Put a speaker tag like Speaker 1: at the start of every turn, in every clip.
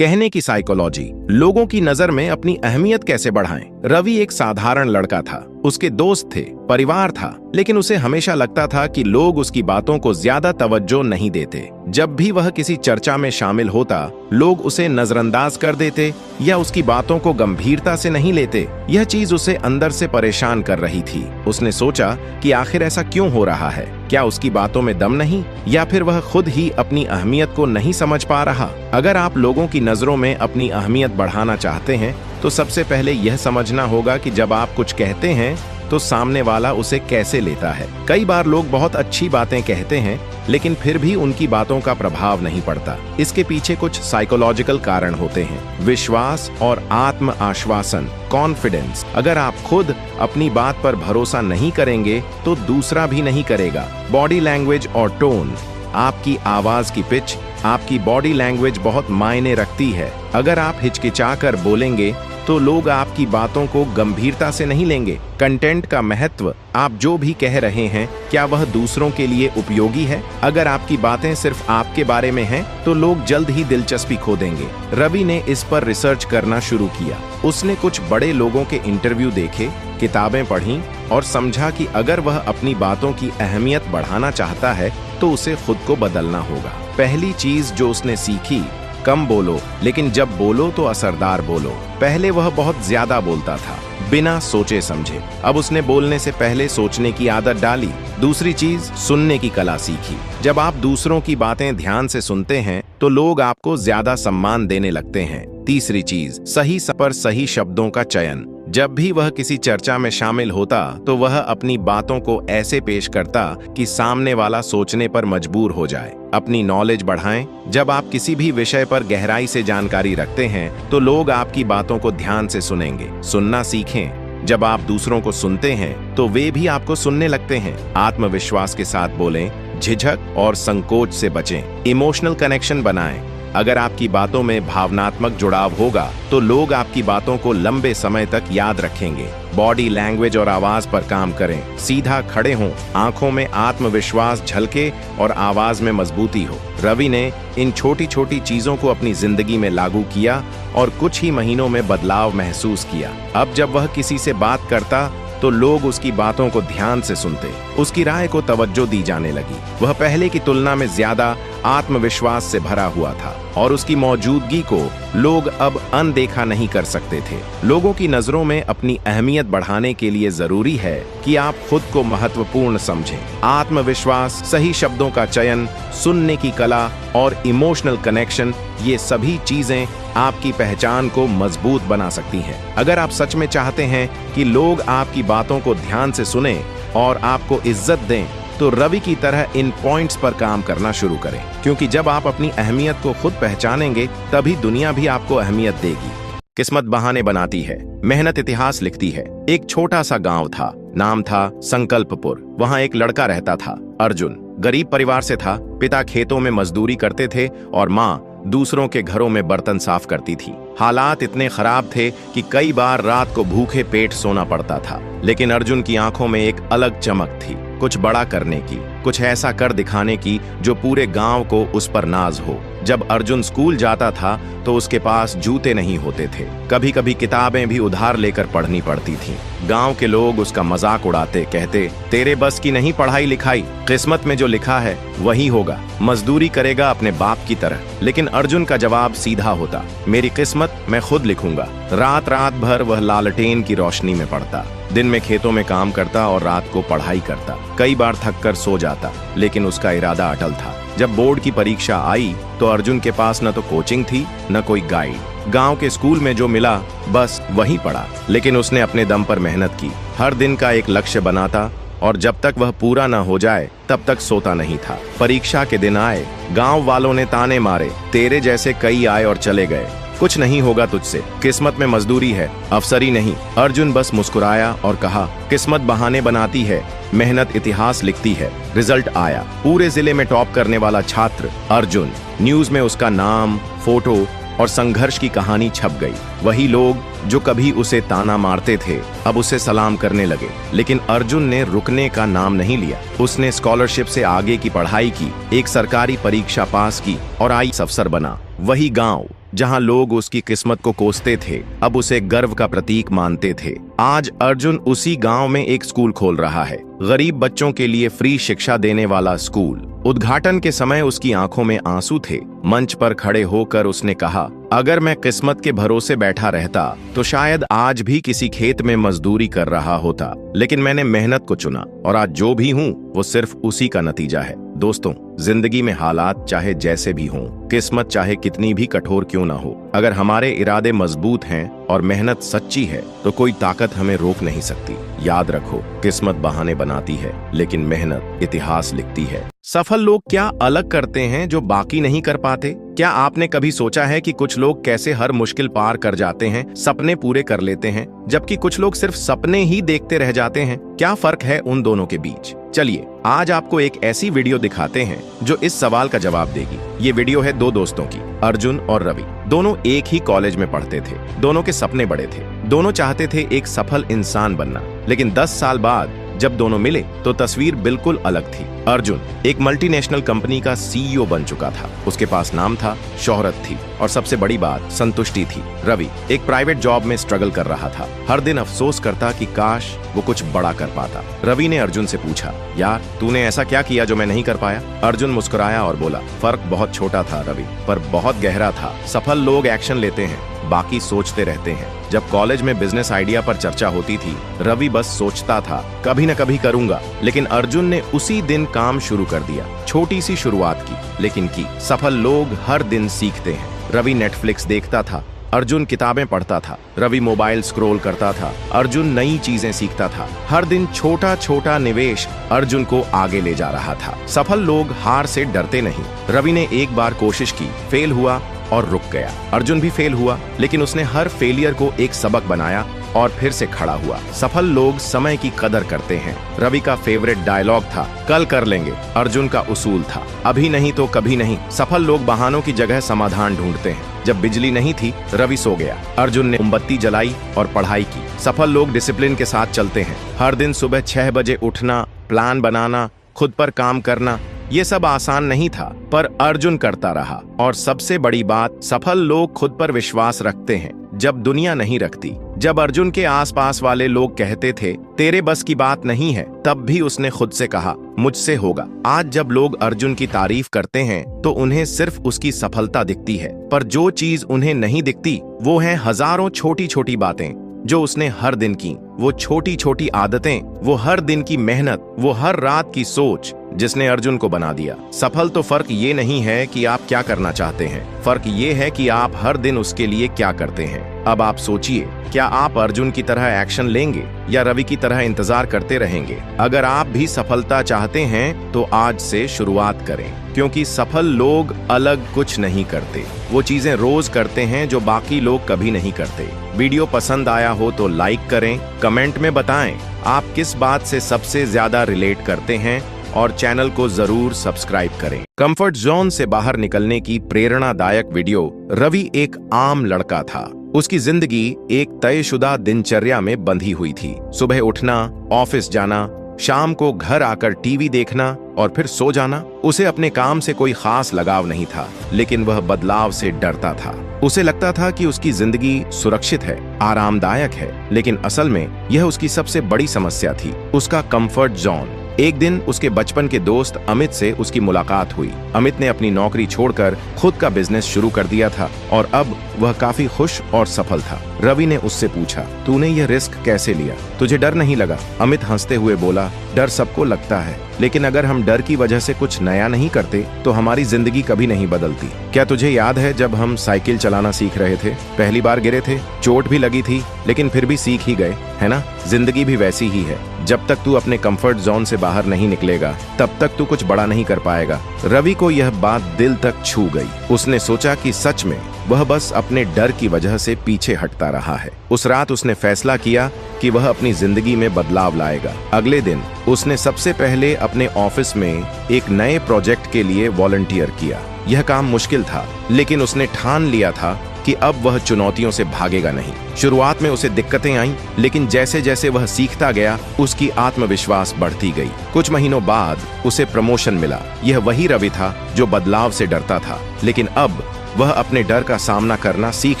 Speaker 1: कहने की साइकोलॉजी, लोगों की नजर में अपनी अहमियत कैसे बढ़ाएं। रवि एक साधारण लड़का था। उसके दोस्त थे, परिवार था, लेकिन उसे हमेशा लगता था कि लोग उसकी बातों को ज्यादा तवज्जो नहीं देते। जब भी वह किसी चर्चा में शामिल होता, लोग उसे नजरअंदाज कर देते या उसकी बातों को गंभीरता से नहीं लेते। यह चीज उसे अंदर से परेशान कर रही थी। उसने सोचा कि आखिर ऐसा क्यों हो रहा है। क्या उसकी बातों में दम नहीं, या फिर वह खुद ही अपनी अहमियत को नहीं समझ पा रहा। अगर आप लोगों की नजरों में अपनी अहमियत बढ़ाना चाहते हैं तो सबसे पहले यह समझना होगा कि जब आप कुछ कहते हैं तो सामने वाला उसे कैसे लेता है। कई बार लोग बहुत अच्छी बातें कहते हैं, लेकिन फिर भी उनकी बातों का प्रभाव नहीं पड़ता। इसके पीछे कुछ साइकोलॉजिकल कारण होते हैं। विश्वास और आत्म आश्वासन, कॉन्फिडेंस। अगर आप खुद अपनी बात पर भरोसा नहीं करेंगे तो दूसरा भी नहीं करेगा। बॉडी लैंग्वेज और टोन, आपकी आवाज की पिच, आपकी बॉडी लैंग्वेज बहुत मायने रखती है। अगर आप हिचकिचाकर बोलेंगे तो लोग आपकी बातों को गंभीरता से नहीं लेंगे। कंटेंट का महत्व, आप जो भी कह रहे हैं क्या वह दूसरों के लिए उपयोगी है। अगर आपकी बातें सिर्फ आपके बारे में हैं तो लोग जल्द ही दिलचस्पी खो देंगे। रवि ने इस पर रिसर्च करना शुरू किया। उसने कुछ बड़े लोगों के इंटरव्यू देखे, किताबें पढ़ीं और समझा कि अगर वह अपनी बातों की अहमियत बढ़ाना चाहता है तो उसे खुद को बदलना होगा। पहली चीज जो उसने सीखी, कम बोलो, लेकिन जब बोलो तो असरदार बोलो। पहले वह बहुत ज्यादा बोलता था, बिना सोचे समझे। अब उसने बोलने से पहले सोचने की आदत डाली। दूसरी चीज, सुनने की कला सीखी। जब आप दूसरों की बातें ध्यान से सुनते हैं तो लोग आपको ज्यादा सम्मान देने लगते हैं। तीसरी चीज, सही पर सही शब्दों का चयन। जब भी वह किसी चर्चा में शामिल होता तो वह अपनी बातों को ऐसे पेश करता कि सामने वाला सोचने पर मजबूर हो जाए। अपनी नॉलेज बढ़ाएं। जब आप किसी भी विषय पर गहराई से जानकारी रखते हैं तो लोग आपकी बातों को ध्यान से सुनेंगे। सुनना सीखें। जब आप दूसरों को सुनते हैं तो वे भी आपको सुनने लगते हैं। आत्मविश्वास के साथ बोलें, झिझक और संकोच से बचें। इमोशनल कनेक्शन बनाएं। अगर आपकी बातों में भावनात्मक जुड़ाव होगा तो लोग आपकी बातों को लंबे समय तक याद रखेंगे। बॉडी लैंग्वेज और आवाज पर काम करें। सीधा खड़े हों, आंखों में आत्मविश्वास झलके और आवाज में मजबूती हो। रवि ने इन छोटी छोटी चीजों को अपनी जिंदगी में लागू किया और कुछ ही महीनों में बदलाव महसूस किया। अब जब वह किसी से बात करता तो लोग उसकी बातों को ध्यान से सुनते, उसकी राय को तवज्जो दी जाने लगी। वह पहले की तुलना में ज्यादा आत्मविश्वास से भरा हुआ था और उसकी मौजूदगी को लोग अब अनदेखा नहीं कर सकते थे। लोगों की नजरों में अपनी अहमियत बढ़ाने के लिए जरूरी है कि आप खुद को महत्वपूर्ण समझें। आत्मविश्वास, सही शब्दों का चयन, सुनने की कला और इमोशनल कनेक्शन, ये सभी चीजें आपकी पहचान को मजबूत बना सकती हैं। अगर आप सच में चाहते हैं कि लोग आपकी बातों को ध्यान से सुनें और आपको इज्जत दें तो रवि की तरह इन पॉइंट्स पर काम करना शुरू करें, क्योंकि जब आप अपनी अहमियत को खुद पहचानेंगे तभी दुनिया भी आपको अहमियत देगी। किस्मत बहाने बनाती है, मेहनत इतिहास लिखती है। एक छोटा सा गांव था, नाम था संकल्पपुर। वहां एक लड़का रहता था, अर्जुन। गरीब परिवार से था। पिता खेतों में मजदूरी करते थे और माँ दूसरों के घरों में बर्तन साफ करती थी। हालात इतने खराब थे कि कई बार रात को भूखे पेट सोना पड़ता था। लेकिन अर्जुन की आंखों में एक अलग चमक थी, कुछ बड़ा करने की, कुछ ऐसा कर दिखाने की जो पूरे गांव को उस पर नाज हो। जब अर्जुन स्कूल जाता था तो उसके पास जूते नहीं होते थे। कभी कभी किताबें भी उधार लेकर पढ़नी पड़ती थीं। गांव के लोग उसका मजाक उड़ाते, कहते, तेरे बस की नहीं पढ़ाई लिखाई, किस्मत में जो लिखा है वही होगा, मजदूरी करेगा अपने बाप की तरह। लेकिन अर्जुन का जवाब सीधा होता, मेरी किस्मत मैं खुद लिखूंगा। रात रात भर वह लालटेन की रोशनी में पढ़ता, दिन में खेतों में काम करता और रात को पढ़ाई करता। कई बार थक कर सो जाता, लेकिन उसका इरादा अटल था। जब बोर्ड की परीक्षा आई तो अर्जुन के पास न तो कोचिंग थी न कोई गाइड। गांव के स्कूल में जो मिला बस वही पढ़ा, लेकिन उसने अपने दम पर मेहनत की। हर दिन का एक लक्ष्य बनाता और जब तक वह पूरा न हो जाए तब तक सोता नहीं था। परीक्षा के दिन आए, गांव वालों ने ताने मारे, तेरे जैसे कई आए और चले गए, कुछ नहीं होगा तुझसे, किस्मत में मजदूरी है, अफसरी नहीं। अर्जुन बस मुस्कुराया और कहा, किस्मत बहाने बनाती है, मेहनत इतिहास लिखती है। रिजल्ट आया, पूरे जिले में टॉप करने वाला छात्र अर्जुन। न्यूज में उसका नाम, फोटो और संघर्ष की कहानी छप गई। वही लोग जो कभी उसे ताना मारते थे अब उसे सलाम करने लगे। लेकिन अर्जुन ने रुकने का नाम नहीं लिया। उसने स्कॉलरशिप से आगे की पढ़ाई की, एक सरकारी परीक्षा पास की और आईएएस अफसर बना। वही गांव, जहां लोग उसकी किस्मत को कोसते थे, अब उसे गर्व का प्रतीक मानते थे। आज अर्जुन उसी गांव में एक स्कूल खोल रहा है, गरीब बच्चों के लिए फ्री शिक्षा देने वाला स्कूल। उद्घाटन के समय उसकी आंखों में आंसू थे। मंच पर खड़े होकर उसने कहा, अगर मैं किस्मत के भरोसे बैठा रहता तो शायद आज भी किसी खेत में मजदूरी कर रहा होता, लेकिन मैंने मेहनत को चुना और आज जो भी हूँ वो सिर्फ उसी का नतीजा है। दोस्तों, जिंदगी में हालात चाहे जैसे भी हों, किस्मत चाहे कितनी भी कठोर क्यों ना हो, अगर हमारे इरादे मजबूत हैं और मेहनत सच्ची है तो कोई ताकत हमें रोक नहीं सकती। याद रखो, किस्मत बहाने बनाती है लेकिन मेहनत इतिहास लिखती है। सफल लोग क्या अलग करते हैं जो बाकी नहीं कर पाते? क्या आपने कभी सोचा है कि कुछ लोग कैसे हर मुश्किल पार कर जाते हैं, सपने पूरे कर लेते हैं, जबकि कुछ लोग सिर्फ सपने ही देखते रह जाते हैं? क्या फर्क है उन दोनों के बीच? चलिए आज आपको एक ऐसी वीडियो दिखाते हैं जो इस सवाल का जवाब देगी। ये वीडियो है दो दोस्तों की, अर्जुन और रवि। दोनों एक ही कॉलेज में पढ़ते थे, दोनों के सपने बड़े थे, दोनों चाहते थे एक सफल इंसान बनना। लेकिन 10 साल बाद जब दोनों मिले तो तस्वीर बिल्कुल अलग थी। अर्जुन एक मल्टीनेशनल कंपनी का सीईओ बन चुका था, उसके पास नाम था, शोहरत थी और सबसे बड़ी बात संतुष्टि थी। रवि एक प्राइवेट जॉब में स्ट्रगल कर रहा था, हर दिन अफसोस करता कि काश वो कुछ बड़ा कर पाता। रवि ने अर्जुन से पूछा, यार तूने ऐसा क्या किया जो मैं नहीं कर पाया? अर्जुन मुस्कुराया और बोला, फर्क बहुत छोटा था रवि, पर बहुत गहरा था। सफल लोग एक्शन लेते हैं, बाकी सोचते रहते हैं। जब कॉलेज में बिजनेस आइडिया पर चर्चा होती थी, रवि बस सोचता था कभी न कभी करूंगा, लेकिन अर्जुन ने उसी दिन काम शुरू कर दिया। छोटी सी शुरुआत की, लेकिन की। सफल लोग हर दिन सीखते हैं। रवि नेटफ्लिक्स देखता था, अर्जुन किताबें पढ़ता था। रवि मोबाइल स्क्रॉल करता था, अर्जुन नई चीजें सीखता था। हर दिन छोटा छोटा निवेश अर्जुन को आगे ले जा रहा था। सफल लोग हार से डरते नहीं। रवि ने एक बार कोशिश की, फेल हुआ और रुक गया। अर्जुन भी फेल हुआ, लेकिन उसने हर फेलियर को एक सबक बनाया और फिर से खड़ा हुआ। सफल लोग समय की कदर करते हैं। रवि का फेवरेट डायलॉग था, कल कर लेंगे। अर्जुन का उसूल था, अभी नहीं तो कभी नहीं। सफल लोग बहानों की जगह समाधान ढूंढते हैं। जब बिजली नहीं थी, रवि सो गया। अर्जुन ने मोमबत्ती जलाई और पढ़ाई की। सफल लोग डिसिप्लिन के साथ चलते हैं। हर दिन सुबह 6 बजे उठना, प्लान बनाना, खुद पर काम करना, ये सब आसान नहीं था, पर अर्जुन करता रहा। और सबसे बड़ी बात, सफल लोग खुद पर विश्वास रखते हैं जब दुनिया नहीं रखती। जब अर्जुन के आसपास वाले लोग कहते थे तेरे बस की बात नहीं है, तब भी उसने खुद से कहा मुझसे होगा। आज जब लोग अर्जुन की तारीफ करते हैं तो उन्हें सिर्फ उसकी सफलता दिखती है, पर जो चीज उन्हें नहीं दिखती वो है हजारों छोटी छोटी बातें जो उसने हर दिन की। वो छोटी छोटी आदतें, वो हर दिन की मेहनत, वो हर रात की सोच जिसने अर्जुन को बना दिया। सफल तो फर्क ये नहीं है कि आप क्या करना चाहते हैं, फर्क ये है कि आप हर दिन उसके लिए क्या करते हैं। अब आप सोचिए, क्या आप अर्जुन की तरह एक्शन लेंगे या रवि की तरह इंतजार करते रहेंगे? अगर आप भी सफलता चाहते हैं तो आज से शुरुआत करें, क्योंकि सफल लोग अलग कुछ नहीं करते, वो चीजें रोज करते हैं जो बाकी लोग कभी नहीं करते। वीडियो पसंद आया हो तो लाइक करें, कमेंट में बताएं आप किस बात से सबसे ज्यादा रिलेट करते हैं और चैनल को जरूर सब्सक्राइब करें। कंफर्ट जोन से बाहर निकलने की प्रेरणादायक वीडियो। रवि एक आम लड़का था। उसकी जिंदगी एक तयशुदा दिनचर्या में बंधी हुई थी। सुबह उठना, ऑफिस जाना, शाम को घर आकर टीवी देखना और फिर सो जाना। उसे अपने काम से कोई खास लगाव नहीं था, लेकिन वह बदलाव से डरता था। उसे लगता था कि उसकी जिंदगी सुरक्षित है, आरामदायक है, लेकिन असल में यह उसकी सबसे बड़ी समस्या थी, उसका कंफर्ट जोन। एक दिन उसके बचपन के दोस्त अमित से उसकी मुलाकात हुई। अमित ने अपनी नौकरी छोड़कर खुद का बिजनेस शुरू कर दिया था और अब वह काफी खुश और सफल था। रवि ने उससे पूछा, तूने यह रिस्क कैसे लिया? तुझे डर नहीं लगा? अमित हंसते हुए बोला, डर सबको लगता है, लेकिन अगर हम डर की वजह से कुछ नया नहीं करते तो हमारी जिंदगी कभी नहीं बदलती। क्या तुझे याद है जब हम साइकिल चलाना सीख रहे थे? पहली बार गिरे थे, चोट भी लगी थी, लेकिन फिर भी सीख ही गए, है ना? जिंदगी भी वैसी ही है। जब तक तू अपने कंफर्ट जोन से बाहर नहीं निकलेगा, तब तक तू कुछ बड़ा नहीं कर पाएगा। रवि को यह बात दिल तक छू गई। उसने सोचा कि सच में वह बस अपने डर की वजह से पीछे हटता रहा है। उस रात उसने फैसला किया कि वह अपनी जिंदगी में बदलाव लाएगा। अगले दिन उसने सबसे पहले अपने ऑफिस में एक नए प्रोजेक्ट के लिए वॉलंटियर किया। यह काम मुश्किल था, लेकिन उसने ठान लिया था कि अब वह चुनौतियों से भागेगा नहीं। शुरुआत में उसे दिक्कतें आईं, लेकिन जैसे जैसे वह सीखता गया उसकी आत्मविश्वास बढ़ती गई। कुछ महीनों बाद उसे प्रमोशन मिला। यह वही रवि था जो बदलाव से डरता था, लेकिन अब वह अपने डर का सामना करना सीख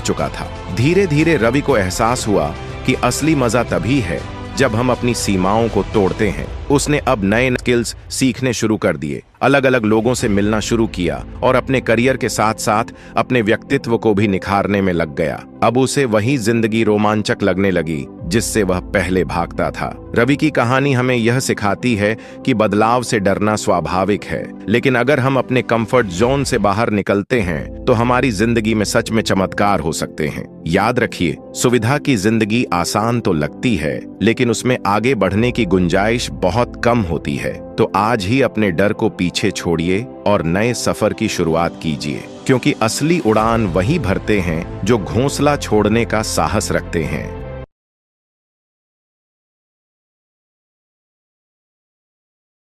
Speaker 1: चुका था। धीरे धीरे रवि को एहसास हुआ कि असली मजा तभी है जब हम अपनी सीमाओं को तोड़ते हैं। उसने अब नए स्किल्स सीखने शुरू कर दिए, अलग अलग लोगों से मिलना शुरू किया और अपने करियर के साथ साथ अपने व्यक्तित्व को भी निखारने में लग गया। अब उसे वही जिंदगी रोमांचक लगने लगी जिससे वह पहले भागता था। रवि की कहानी हमें यह सिखाती है कि बदलाव से डरना स्वाभाविक है, लेकिन अगर हम अपने कंफर्ट जोन से बाहर निकलते हैं तो हमारी जिंदगी में सच में चमत्कार हो सकते हैं। याद रखिए, सुविधा की जिंदगी आसान तो लगती है, लेकिन उसमें आगे बढ़ने की गुंजाइश बहुत कम होती है। तो आज ही अपने डर को पीछे छोड़िए और नए सफर की शुरुआत कीजिए, क्योंकि असली उड़ान वही भरते हैं जो घोंसला छोड़ने का साहस रखते हैं।